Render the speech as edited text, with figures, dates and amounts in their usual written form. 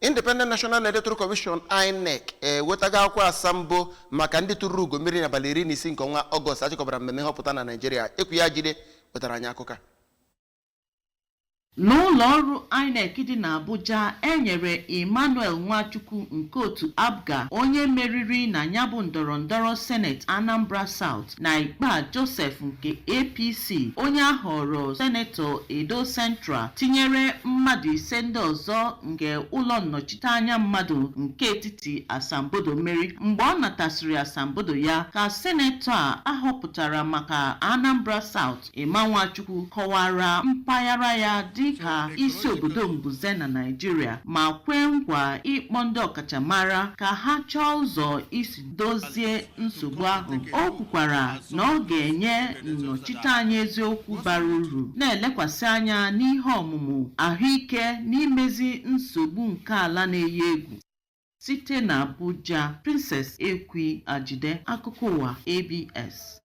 Independent National Electoral Commission INEC wetaga akwụkwọ Asambo maka ndị tụrụ ugo mmeri na abalị 16 nke ọnwa Ọgọst achịkọbara mmemme nhọpụta na Nigeria. Ekwu ya jide wetara anyị akụkọ. N'ụlọ ọrụ INEC dị n'Abuja enyere Emmanuel Nwachukwu nke otu ABGA onye meriri na nyabụ ndọrọndọrọ Senate Anambra South na Ikpa Joseph nke APC onye ahọrọ Senator Edo Central tinyere mmadụ 5 ndị ọzọ nke ụlọ nnọchiteanya mmadụ nke etiti Asambodo Mmeri mgbe ọ natasịrị asambodo ya ka Senator a ahọpụtara maka Anambra South Emma Nwachukwu kọwara mpaghara ya dịka isi obodo mbuze na Nigeria ma kwee nkwa ịkpọ ndị ọkachamara ka ha chọọ ụzọ isi dozie nsogbu ahụ. O kwukwara na ọ ga-enye nnọchiteanya eziokwu bara uru na-elekwasị anya n'ihe ọmụmụ ahụike na imezi nsogbu nke ala na-eyi egwu. Site na Abuja, Princess Ekwi Ajide, akụkọ ụwa ABS.